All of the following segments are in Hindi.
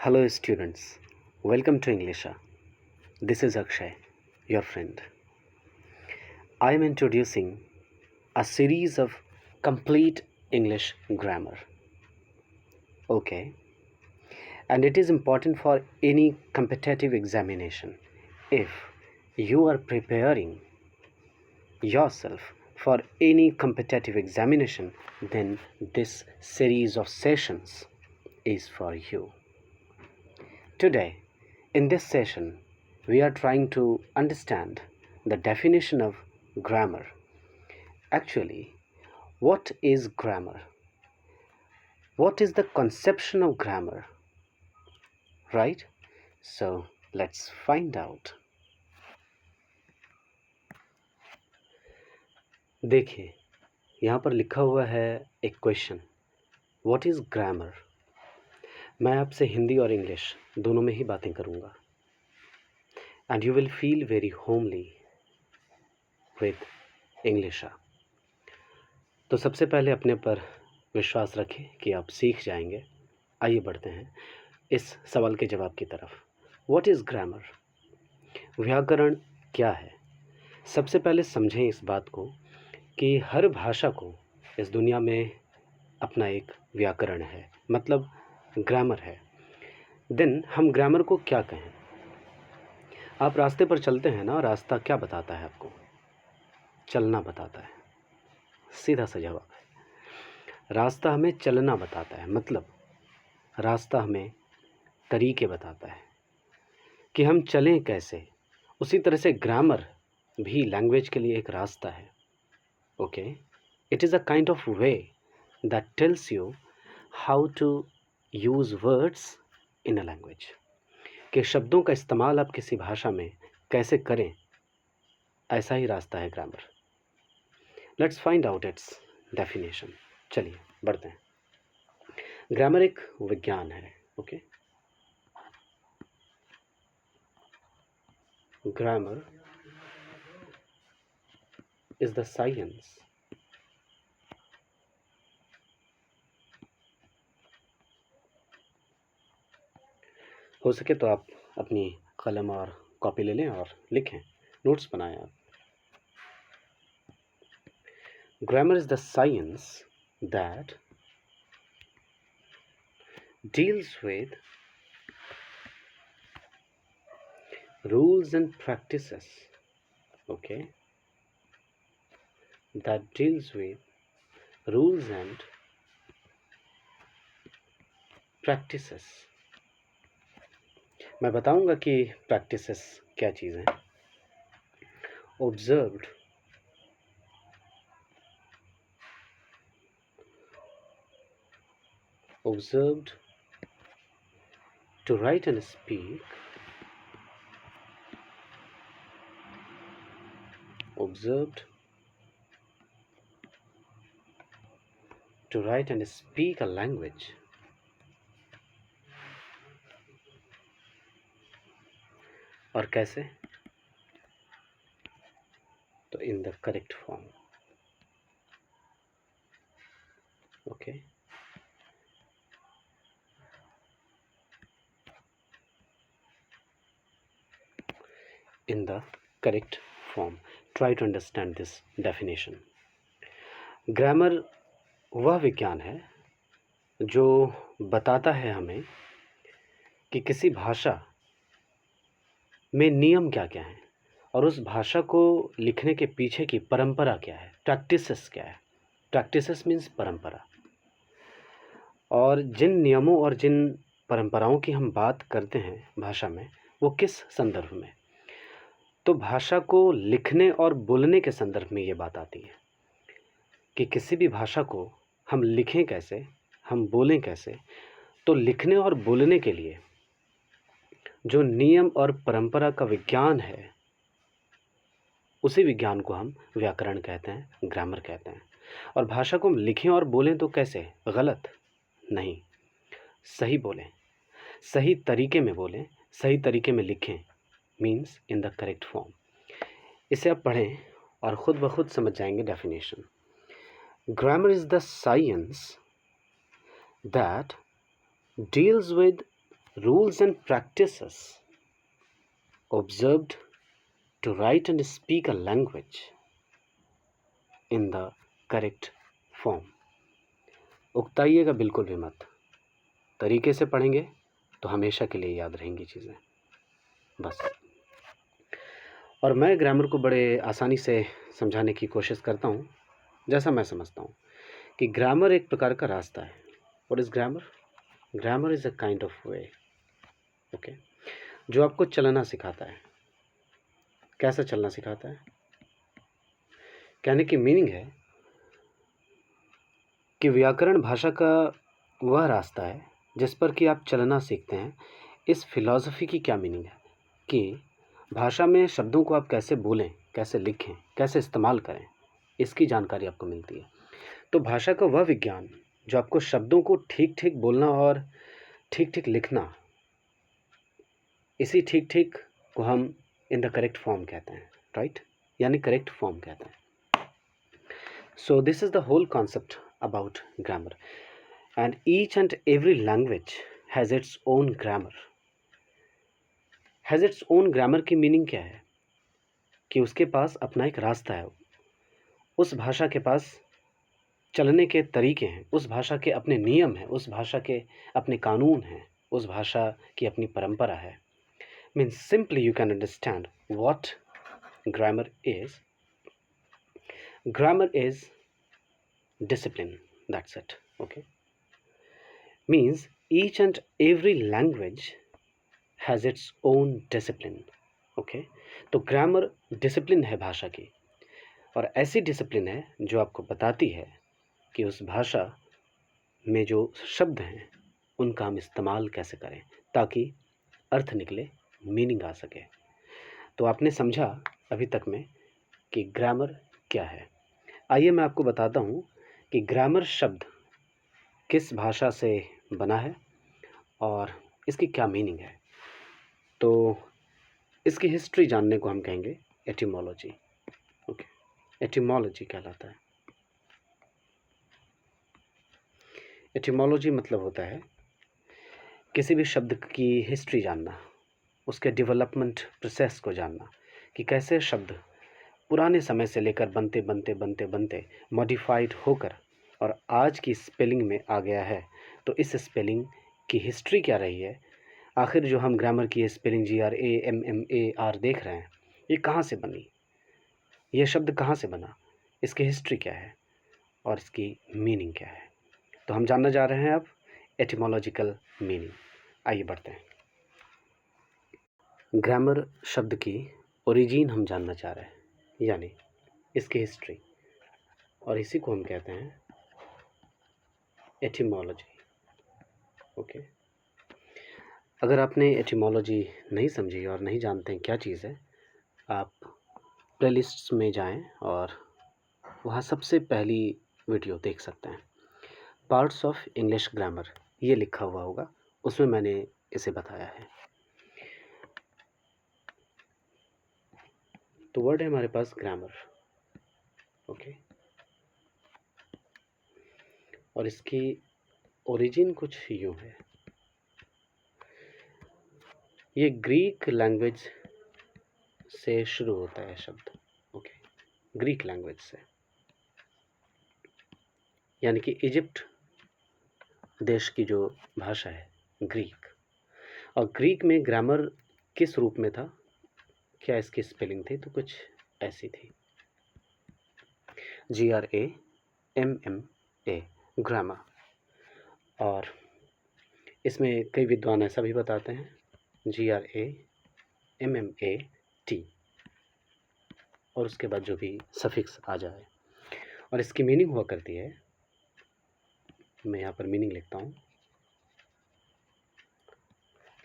Hello, students. Welcome to Englisha. This is Akshay, your friend. I am introducing a series of complete English grammar. Okay, and it is important for any competitive examination. If you are preparing yourself for any competitive examination, then this series of sessions is for you. Today, in this session, we are trying to understand the definition of grammar. Actually, what is grammar? What is the conception of grammar? Right? So, let's find out. देखिए, यहाँ पर लिखा हुआ है एक क्वेश्चन. What is grammar? मैं आपसे हिंदी और इंग्लिश दोनों में ही बातें करूँगा. And you will feel very homely with English. तो सबसे पहले अपने पर विश्वास रखें कि आप सीख जाएंगे. आइए बढ़ते हैं इस सवाल के जवाब की तरफ. What is grammar? व्याकरण क्या है? सबसे पहले समझें इस बात को कि हर भाषा को इस दुनिया में अपना एक व्याकरण है, मतलब ग्रामर है. देन हम ग्रामर को क्या कहें? आप रास्ते पर चलते हैं ना, रास्ता क्या बताता है आपको? चलना बताता है. सीधा सा जवाब है. रास्ता हमें चलना बताता है, मतलब रास्ता हमें तरीके बताता है कि हम चलें कैसे. उसी तरह से ग्रामर भी लैंग्वेज के लिए एक रास्ता है. Okay, it is a kind of way that tells you how to use words in a language, कि शब्दों का इस्तेमाल आप किसी भाषा में कैसे करें. ऐसा ही रास्ता है grammar. Let's find out it's definition. चलिए बढ़ते हैं. ग्रामर एक विज्ञान है. Okay, grammar is the science हो सके तो आप अपनी कलम और कॉपी ले लें और लिखें, नोट्स बनाएं आप. Grammar is the science that deals with rules and practices. Okay, that deals with rules and practices. मैं बताऊंगा कि practices क्या चीज़ है. Observed to write and speak. Observed to write and speak a language. और कैसे? तो in the correct form. Okay. In the correct form. Try to understand this definition. Grammar वह विज्ञान है जो बताता है हमें कि किसी भाषा में नियम क्या क्या हैं और उस भाषा को लिखने के पीछे की परंपरा क्या है, प्रैक्टिसेस क्या है. प्रैक्टिसेस मीन्स परंपरा. और जिन नियमों और जिन परंपराओं की हम बात करते हैं भाषा में, वो किस संदर्भ में? तो भाषा को लिखने और बोलने के संदर्भ में ये बात आती है कि किसी भी भाषा को हम लिखें कैसे, हम बोलें कैसे. तो लिखने और बोलने के लिए जो नियम और परंपरा का विज्ञान है, उसी विज्ञान को हम व्याकरण कहते हैं, ग्रामर कहते हैं. और भाषा को हम लिखें और बोलें तो कैसे? गलत नहीं, सही बोलें, सही तरीके में बोलें, सही तरीके में लिखें. Means in the correct form. इसे आप पढ़ें और ख़ुद ब खुद समझ जाएंगे definition. Grammar is the science that deals with rules and practices observed to write and speak a language in the correct form. उकताइएगा बिल्कुल भी मत, तरीके से पढ़ेंगे तो हमेशा के लिए याद रहेंगी चीज़ें, बस। और मैं ग्रामर को बड़े आसानी से समझाने की कोशिश करता हूँ, जैसा मैं समझता हूँ कि ग्रामर एक प्रकार का रास्ता है। What is grammar? Grammar is a kind of way, okay, जो आपको चलना सिखाता है। कैसा चलना सिखाता है? कहने की मीनिंग है कि व्याकरण भाषा का वह रास्ता है जिस पर कि आप चलना सीखते हैं। इस फिलॉसफी की क्या मीनिंग है कि भाषा में शब्दों को आप कैसे बोलें, कैसे लिखें, कैसे इस्तेमाल करें, इसकी जानकारी आपको मिलती है। तो भाषा का वह विज्ञान जो आपको शब्दों को ठीक ठीक बोलना और ठीक ठीक लिखना, इसी ठीक ठीक को हम इन द करेक्ट फॉर्म कहते हैं, राइट, यानी करेक्ट फॉर्म कहते हैं। So this is the whole concept about grammar, and each and every language has its own grammar. Has its own grammar की मीनिंग क्या है कि उसके पास अपना एक रास्ता है, उस भाषा के पास चलने के तरीके हैं, उस भाषा के अपने नियम हैं, उस भाषा के अपने कानून हैं, उस भाषा की अपनी परंपरा है। Means simply you can understand what grammar is. Grammar is discipline, that's it, okay. Means each and every language has its own discipline, okay. तो ग्रामर डिसिप्लिन है भाषा की, और ऐसी डिसिप्लिन है जो आपको बताती है कि उस भाषा में जो शब्द हैं उनका हम इस्तेमाल कैसे करें ताकि अर्थ निकले, मीनिंग आ सके। तो आपने समझा अभी तक में कि ग्रामर क्या है। आइए मैं आपको बताता हूँ कि ग्रामर शब्द किस भाषा से बना है और इसकी क्या मीनिंग है। तो इसकी हिस्ट्री जानने को हम कहेंगे एटिमोलॉजी, ओके। एटिमोलॉजी कहलाता है। एटिमोलॉजी मतलब होता है किसी भी शब्द की हिस्ट्री जानना, उसके डेवलपमेंट प्रोसेस को जानना कि कैसे शब्द पुराने समय से लेकर बनते बनते बनते बनते मॉडिफाइड होकर और आज की स्पेलिंग में आ गया है। तो इस स्पेलिंग की हिस्ट्री क्या रही है, आखिर जो हम ग्रामर की स्पेलिंग GRAMMAR देख रहे हैं, ये कहाँ से बनी, ये शब्द कहाँ से बना, इसकी हिस्ट्री क्या है और इसकी मीनिंग क्या है। तो हम जानना जा रहे हैं अब एटिमोलॉजिकल मीनिंग। आइए बढ़ते हैं। ग्रामर शब्द की ओरिजिन हम जानना चाह रहे हैं, यानी इसकी हिस्ट्री, और इसी को हम कहते हैं एटिमोलॉजी, ओके। अगर आपने एटिमोलॉजी नहीं समझी और नहीं जानते हैं क्या चीज़ है, आप प्लेलिस्ट्स में जाएं और वहाँ सबसे पहली वीडियो देख सकते हैं, पार्ट्स ऑफ इंग्लिश ग्रामर, ये लिखा हुआ होगा, उसमें मैंने इसे बताया है। तो वर्ड है हमारे पास ग्रामर, ओके, और इसकी ओरिजिन कुछ यूँ है। ये ग्रीक लैंग्वेज से शुरू होता है शब्द, ओके, ग्रीक लैंग्वेज से, यानी कि इजिप्ट देश की जो भाषा है ग्रीक। और ग्रीक में ग्रामर किस रूप में था, क्या इसकी स्पेलिंग थी, तो कुछ ऐसी थी, GRAMMA, ग्रामर। और इसमें कई विद्वान ऐसा भी बताते हैं GRAMMAT, और उसके बाद जो भी सफिक्स आ जाए। और इसकी मीनिंग हुआ करती है, मैं यहाँ पर मीनिंग लिखता हूँ,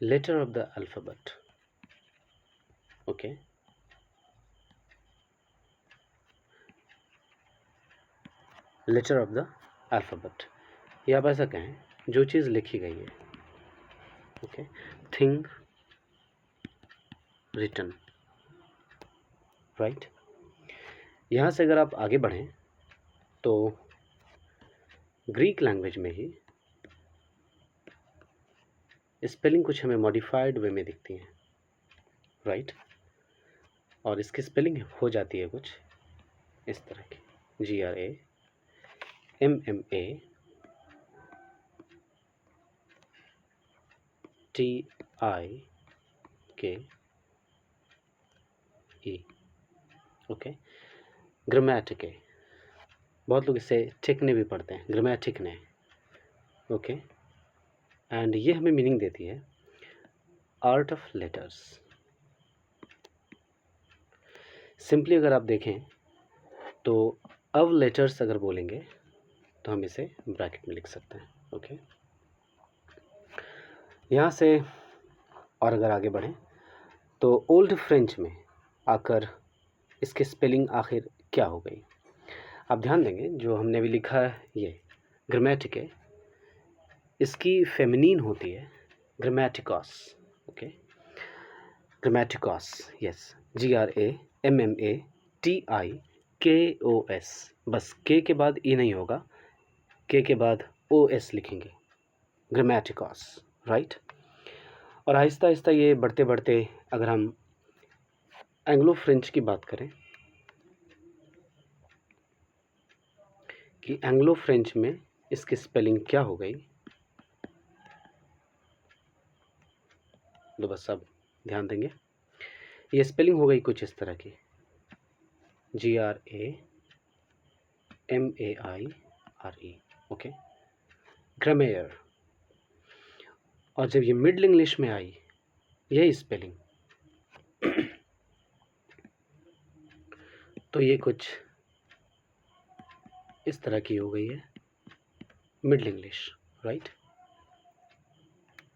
letter of the alphabet, okay. Letter of the alphabet, या आप ऐसा कहें जो चीज़ लिखी गई है, ओके, थिंग रिटन, राइट। यहाँ से अगर आप आगे बढ़ें तो ग्रीक लैंग्वेज में ही स्पेलिंग कुछ हमें मॉडिफाइड वे में दिखती हैं, राइट। और इसकी स्पेलिंग हो जाती है कुछ इस तरह की, GRAMMATIKE, ओके। ग्रामेटिके, बहुत लोग इसे टिकने भी पढ़ते हैं, ग्रामेटिक ने, ओके। एंड ये हमें मीनिंग देती है आर्ट ऑफ लेटर्स। सिंपली अगर आप देखें तो अब लेटर्स अगर बोलेंगे तो हम इसे ब्रैकेट में लिख सकते हैं, ओके। यहाँ से और अगर आगे बढ़ें तो ओल्ड फ्रेंच में आकर इसकी स्पेलिंग आखिर क्या हो गई। आप ध्यान देंगे जो हमने अभी लिखा है ये ग्रामेटिके, इसकी फेमिनीन होती है ग्रामेटिकॉस, ओके। ग्रामेटिकॉस, यस, GRAMMATIKOS, बस के के बाद ई नहीं होगा, के बाद OS लिखेंगे, ग्रामेटिकॉस, राइट। और आहिस्ता आहिस्ता ये बढ़ते बढ़ते अगर हम एंग्लो फ्रेंच की बात करें कि एंग्लो फ्रेंच में इसकी स्पेलिंग क्या हो गई, तो बस अब ध्यान देंगे, ये स्पेलिंग हो गई कुछ इस तरह की, GRAMAIRE, ओके, ग्रामेयर। और जब ये मिडिल इंग्लिश में आई यही स्पेलिंग, तो ये कुछ इस तरह की हो गई है middle English, right.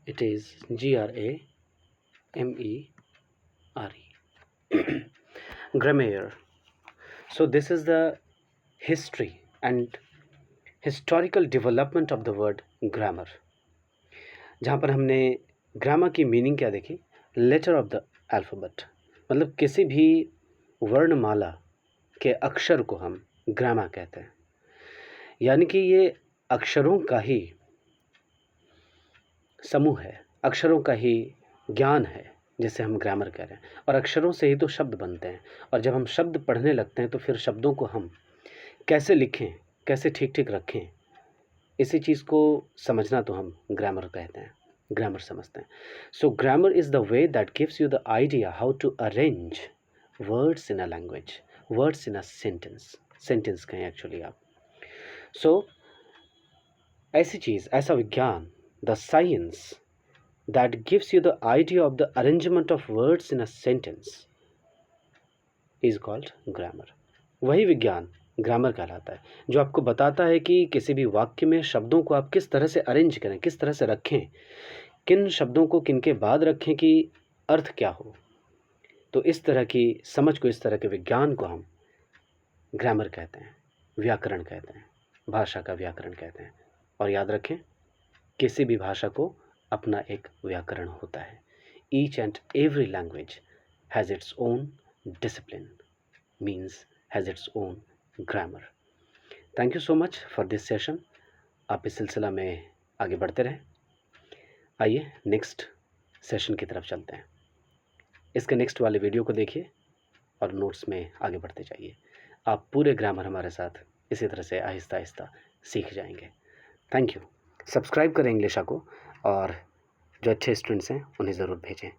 It is GRAMERE, grammar. So this is the history and historical development of the word grammar, जहाँ पर हमने ग्रामर की मीनिंग क्या देखी, लेटर ऑफ द अल्फ़ाबेट, मतलब किसी भी वर्णमाला के अक्षर को हम ग्रामर कहते हैं, यानी कि ये अक्षरों का ही समूह है, अक्षरों का ही ज्ञान है जिसे हम ग्रामर कह रहे हैं। और अक्षरों से ही तो शब्द बनते हैं, और जब हम शब्द पढ़ने लगते हैं तो फिर शब्दों को हम कैसे लिखें, कैसे ठीक ठीक रखें, इसी चीज़ को समझना तो हम ग्रामर कहते हैं, ग्रामर समझते हैं। So grammar is the way that gives you the idea how to arrange words in a language, words in a sentence कहें एक्चुअली आप। सो ऐसी चीज़, ऐसा विज्ञान, the science that gives you the idea of the arrangement of words in a sentence is called grammar. वही विज्ञान ग्रामर कहलाता है, जो आपको बताता है कि किसी भी वाक्य में शब्दों को आप किस तरह से अरेंज करें, किस तरह से रखें, किन शब्दों को किन के बाद रखें कि अर्थ क्या हो। तो इस तरह की समझ को, इस तरह के विज्ञान को हम ग्रामर कहते हैं, व्याकरण कहते हैं, भाषा का व्याकरण कहते हैं। और याद रखें, किसी भी भाषा को अपना एक व्याकरण होता है। Each and every language has its own discipline, means has its own grammar. Thank you so much for this session. आप इस सिलसिला में आगे बढ़ते रहें। आइए नेक्स्ट सेशन की तरफ चलते हैं। इसके नेक्स्ट वाले वीडियो को देखिए और नोट्स में आगे बढ़ते जाइए। आप पूरे ग्रामर हमारे साथ इसी तरह से आहिस्ता आहिस्ता सीख जाएंगे। Thank you. सब्सक्राइब करें इंग्लिशा को, और जो अच्छे स्टूडेंट्स हैं उन्हें ज़रूर भेजें।